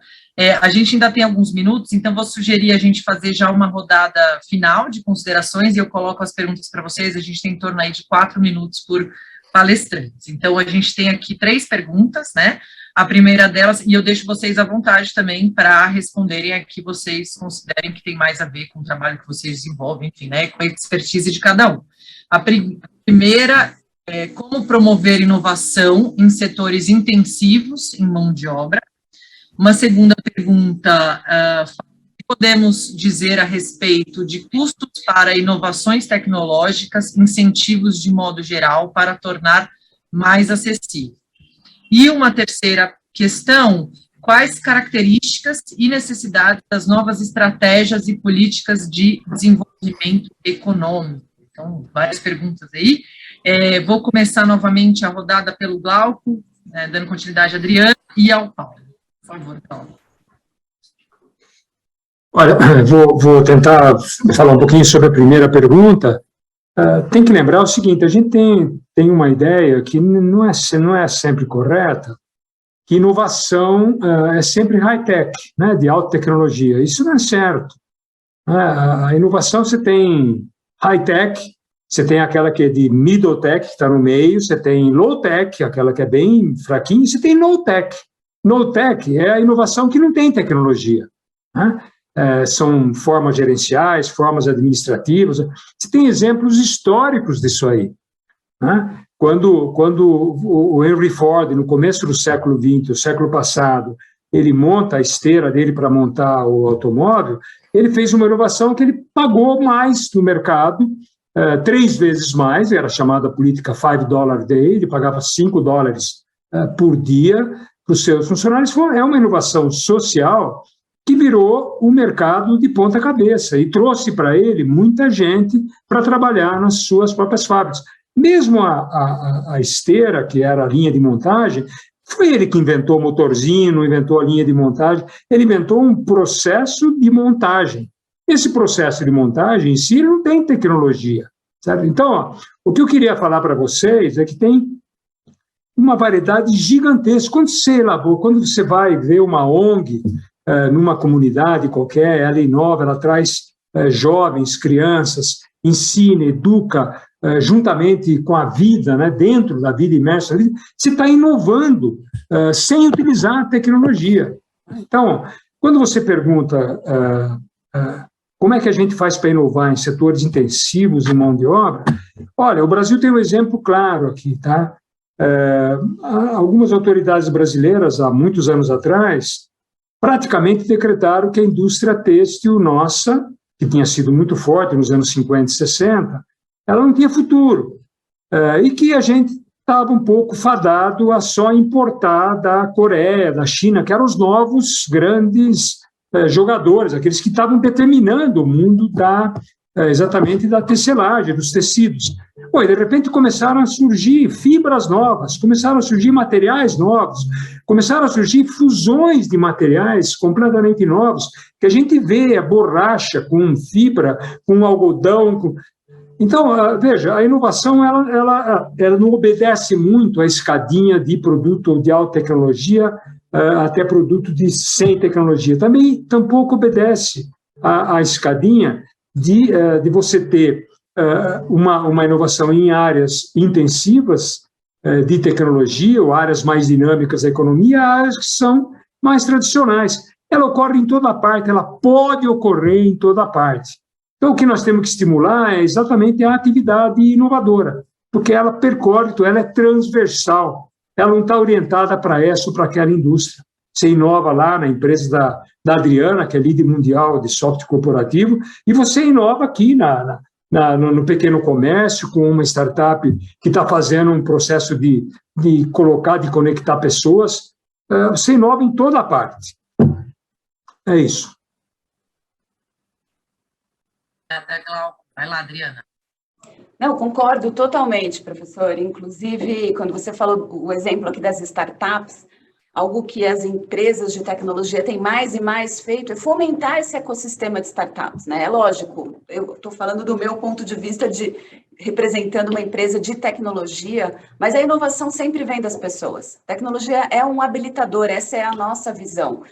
a gente ainda tem alguns minutos, então vou sugerir a gente fazer já uma rodada final de considerações, e eu coloco as perguntas para vocês. A gente tem em torno aí de 4 minutos por palestrantes. Então, a gente tem aqui 3 perguntas, né? A primeira delas, e eu deixo vocês à vontade também para responderem a que vocês considerem que tem mais a ver com o trabalho que vocês desenvolvem, enfim, né? Com a expertise de cada um. A primeira é como promover inovação em setores intensivos em mão de obra. Uma segunda pergunta, podemos dizer a respeito de custos para inovações tecnológicas, incentivos de modo geral para tornar mais acessível. E uma terceira questão, quais características e necessidades das novas estratégias e políticas de desenvolvimento econômico? Então, várias perguntas aí. Vou começar novamente a rodada pelo Glauco, dando continuidade a Adriana e ao Paulo. Por favor, Paulo. Olha, vou tentar falar um pouquinho sobre a primeira pergunta. Tem que lembrar o seguinte: a gente tem uma ideia que não é sempre correta, que inovação é sempre high-tech, né, de alta tecnologia. Isso não é certo. A inovação, você tem high-tech, você tem aquela que é de middle-tech, que está no meio, você tem low-tech, aquela que é bem fraquinha, e você tem no-tech. No-tech é a inovação que não tem tecnologia, né? São formas gerenciais, formas administrativas. Você tem exemplos históricos disso aí, né? Quando o Henry Ford, no começo do século XX, o século passado, ele monta a esteira dele para montar o automóvel, ele fez uma inovação que ele pagou mais no mercado, 3 vezes mais, era chamada política $5 day, ele pagava $5 por dia para os seus funcionários. É uma inovação social que virou o mercado de ponta cabeça e trouxe para ele muita gente para trabalhar nas suas próprias fábricas. Mesmo a esteira, que era a linha de montagem, foi ele que inventou o motorzinho, não inventou a linha de montagem, ele inventou um processo de montagem. Esse processo de montagem em si não tem tecnologia, certo? Então, o que eu queria falar para vocês é que tem uma variedade gigantesca. Quando você vai ver uma ONG numa comunidade qualquer, ela inova, ela traz jovens, crianças, ensina, educa, juntamente com a vida, né, dentro da vida imersa, você está inovando sem utilizar a tecnologia. Então, quando você pergunta como é que a gente faz para inovar em setores intensivos de mão de obra, olha, o Brasil tem um exemplo claro aqui, tá? Algumas autoridades brasileiras, há muitos anos atrás, praticamente decretaram que a indústria têxtil nossa, que tinha sido muito forte nos anos 50 e 60, ela não tinha futuro, e que a gente estava um pouco fadado a só importar da Coreia, da China, que eram os novos grandes jogadores, aqueles que estavam determinando o mundo exatamente da tecelagem, dos tecidos. E de repente começaram a surgir fibras novas, começaram a surgir materiais novos, começaram a surgir fusões de materiais completamente novos, que a gente vê a borracha com fibra, com algodão. Então, veja, a inovação ela não obedece muito à escadinha de produto de alta tecnologia até produto sem tecnologia. Tampouco obedece à escadinha de você ter uma inovação em áreas intensivas de tecnologia ou áreas mais dinâmicas da economia, áreas que são mais tradicionais. Ela ocorre em toda parte, ela pode ocorrer em toda parte. Então, o que nós temos que estimular é exatamente a atividade inovadora, porque ela percorre, ela é transversal, ela não está orientada para essa ou para aquela indústria. Você inova lá na empresa da Adriana, que é líder mundial de software corporativo, e você inova aqui no pequeno comércio, com uma startup que está fazendo um processo de conectar pessoas. Você inova em toda a parte. É isso. Vai lá, Adriana. Não, concordo totalmente, professor. Inclusive, quando você falou o exemplo aqui das startups, algo que as empresas de tecnologia têm mais e mais feito é fomentar esse ecossistema de startups, né? É lógico, eu estou falando do meu ponto de vista representando uma empresa de tecnologia, mas a inovação sempre vem das pessoas. Tecnologia é um habilitador, essa é a nossa visão.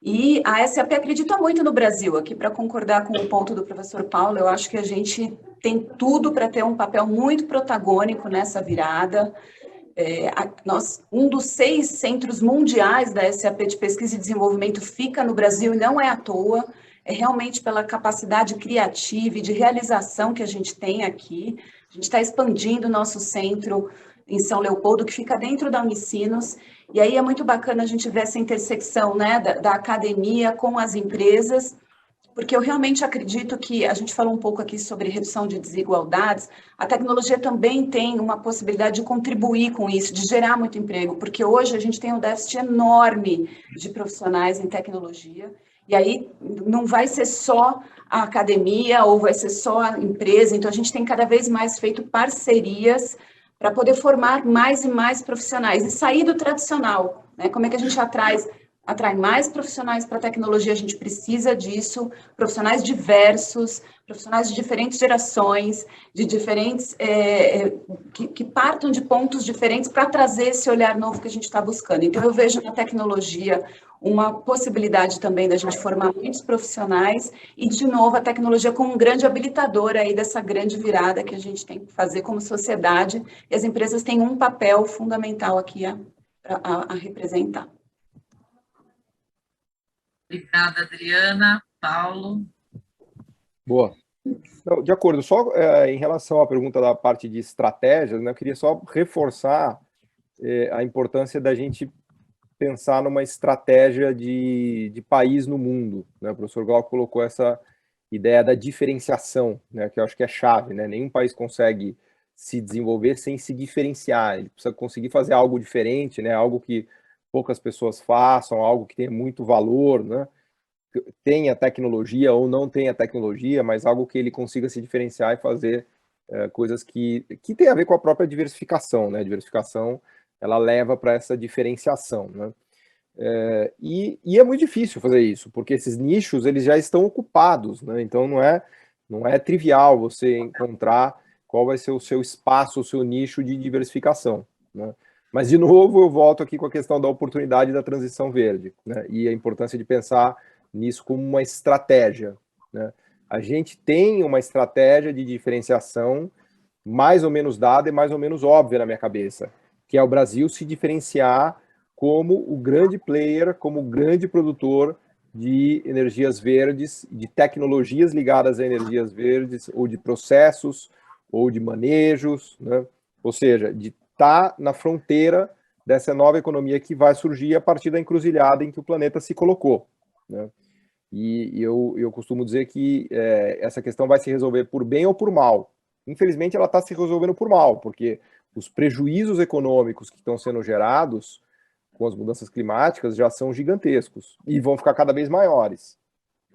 E a SAP acredita muito no Brasil. Aqui, para concordar com o ponto do professor Paulo, eu acho que a gente tem tudo para ter um papel muito protagônico nessa virada. Um dos 6 centros mundiais da SAP de pesquisa e desenvolvimento fica no Brasil e não é à toa. É realmente pela capacidade criativa e de realização que a gente tem aqui. A gente está expandindo o nosso centro em São Leopoldo, que fica dentro da Unicinos, e aí é muito bacana a gente ver essa intersecção, né, da academia com as empresas, porque eu realmente acredito que, a gente falou um pouco aqui sobre redução de desigualdades, a tecnologia também tem uma possibilidade de contribuir com isso, de gerar muito emprego, porque hoje a gente tem um déficit enorme de profissionais em tecnologia, e aí não vai ser só a academia ou vai ser só a empresa, então a gente tem cada vez mais feito parcerias para poder formar mais e mais profissionais e sair do tradicional, né? Como é que a gente atrai atrai mais profissionais para a tecnologia, a gente precisa disso, profissionais diversos, profissionais de diferentes gerações, de diferentes, que partam de pontos diferentes para trazer esse olhar novo que a gente está buscando. Então, eu vejo na tecnologia uma possibilidade também da gente formar muitos profissionais e, de novo, a tecnologia como um grande habilitador aí dessa grande virada que a gente tem que fazer como sociedade, e as empresas têm um papel fundamental aqui a representar. Obrigada, Adriana. Paulo? Boa. Não, de acordo, só em relação à pergunta da parte de estratégias, né, eu queria só reforçar a importância da gente pensar numa estratégia de país no mundo, né? O professor Glauco colocou essa ideia da diferenciação, né, que eu acho que é chave, né? Nenhum país consegue se desenvolver sem se diferenciar, ele precisa conseguir fazer algo diferente, né, algo que poucas pessoas façam, algo que tenha muito valor, né? Tenha tecnologia ou não tenha tecnologia, mas algo que ele consiga se diferenciar e fazer coisas que tem a ver com a própria diversificação, né? A diversificação, ela leva para essa diferenciação, né? E é muito difícil fazer isso, porque esses nichos, eles já estão ocupados, né? Então não é trivial você encontrar qual vai ser o seu espaço, o seu nicho de diversificação, né? Mas, de novo, eu volto aqui com a questão da oportunidade da transição verde, né? E a importância de pensar nisso como uma estratégia, né? A gente tem uma estratégia de diferenciação mais ou menos dada e mais ou menos óbvia na minha cabeça, que é o Brasil se diferenciar como o grande player, como o grande produtor de energias verdes, de tecnologias ligadas a energias verdes, ou de processos, ou de manejos, né? Ou seja, de estar na fronteira dessa nova economia que vai surgir a partir da encruzilhada em que o planeta se colocou, né? E eu costumo dizer que essa questão vai se resolver por bem ou por mal. Infelizmente, ela está se resolvendo por mal, porque os prejuízos econômicos que estão sendo gerados com as mudanças climáticas já são gigantescos e vão ficar cada vez maiores.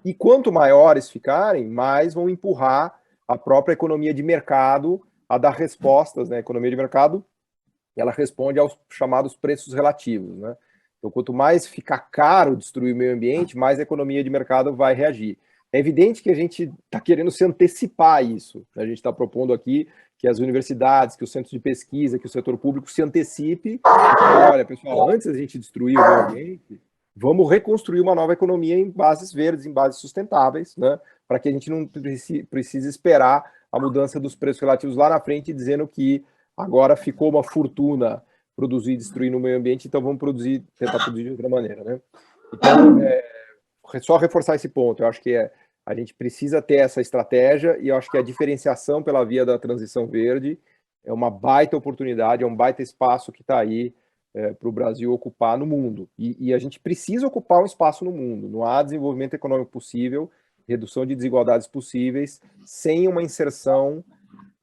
E quanto maiores ficarem, mais vão empurrar a própria economia de mercado a dar respostas, né? A economia de mercado, ela responde aos chamados preços relativos, né? Então, quanto mais ficar caro destruir o meio ambiente, mais a economia de mercado vai reagir. É evidente que a gente está querendo se antecipar a isso. A gente está propondo aqui que as universidades, que os centros de pesquisa, que o setor público se antecipe. Olha, pessoal, antes da gente destruir o meio ambiente, vamos reconstruir uma nova economia em bases verdes, em bases sustentáveis, né? Para que a gente não precise esperar a mudança dos preços relativos lá na frente, dizendo que agora ficou uma fortuna produzir e destruir no meio ambiente, então vamos tentar produzir de outra maneira, né? Então, só reforçar esse ponto, eu acho que a gente precisa ter essa estratégia, e eu acho que a diferenciação pela via da transição verde é uma baita oportunidade, é um baita espaço que está aí para o Brasil ocupar no mundo. E a gente precisa ocupar um espaço no mundo. Não há desenvolvimento econômico possível, redução de desigualdades possíveis, sem uma inserção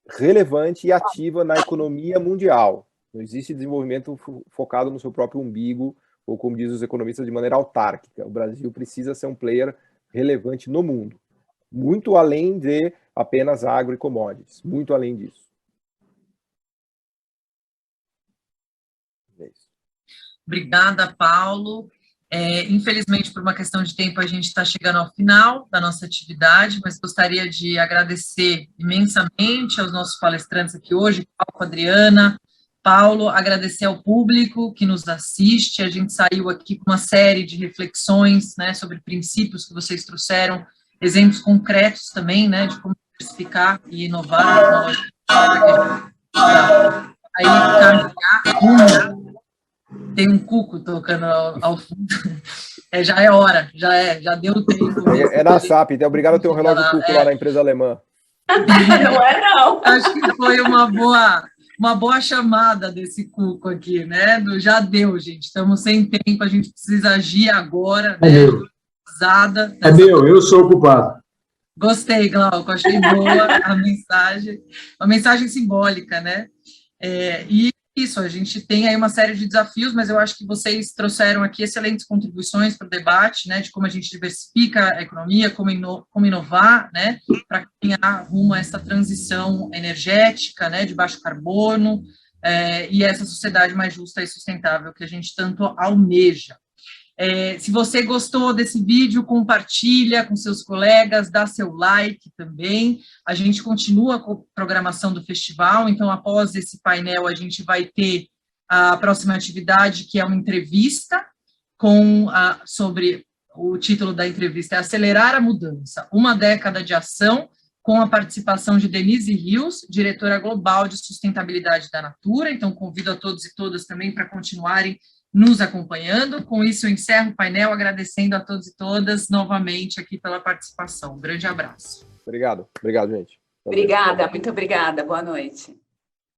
relevante e ativa na economia mundial. Não existe desenvolvimento focado no seu próprio umbigo, ou como dizem os economistas, de maneira autárquica. O Brasil precisa ser um player relevante no mundo, muito além de apenas agro e commodities, muito além disso. É isso. Obrigada, Paulo. Infelizmente, por uma questão de tempo, a gente está chegando ao final da nossa atividade, mas gostaria de agradecer imensamente aos nossos palestrantes aqui hoje, Adriana, Paulo, agradecer ao público que nos assiste. A gente saiu aqui com uma série de reflexões, né, sobre princípios que vocês trouxeram, exemplos concretos também, né, de como diversificar e inovar tecnologia. Aí, caminhar, tem um cuco tocando ao fundo. Já é hora, já deu o tempo. É na SAP, então obrigado a ter um relógio cuco lá na empresa alemã. Não é, não. Acho que foi uma boa chamada desse cuco aqui, né? Já deu, gente. Estamos sem tempo, a gente precisa agir agora. É meu. É meu, eu sou o culpado. Gostei, Glauco, achei boa a mensagem. Uma mensagem simbólica, né? E isso, a gente tem aí uma série de desafios, mas eu acho que vocês trouxeram aqui excelentes contribuições para o debate, né, de como a gente diversifica a economia, como inovar, né, para caminhar rumo a essa transição energética, né, de baixo carbono, e essa sociedade mais justa e sustentável que a gente tanto almeja. Se você gostou desse vídeo, compartilha com seus colegas, dá seu like também. A gente continua com a programação do festival, então, após esse painel, a gente vai ter a próxima atividade, que é uma entrevista sobre o título da entrevista é Acelerar a Mudança, uma década de ação, com a participação de Denise Rios, diretora global de sustentabilidade da Natura. Então, convido a todos e todas também para continuarem nos acompanhando. Com isso, eu encerro o painel, agradecendo a todos e todas novamente aqui pela participação. Um grande abraço. Obrigado, gente. Obrigada, muito obrigada. Boa noite.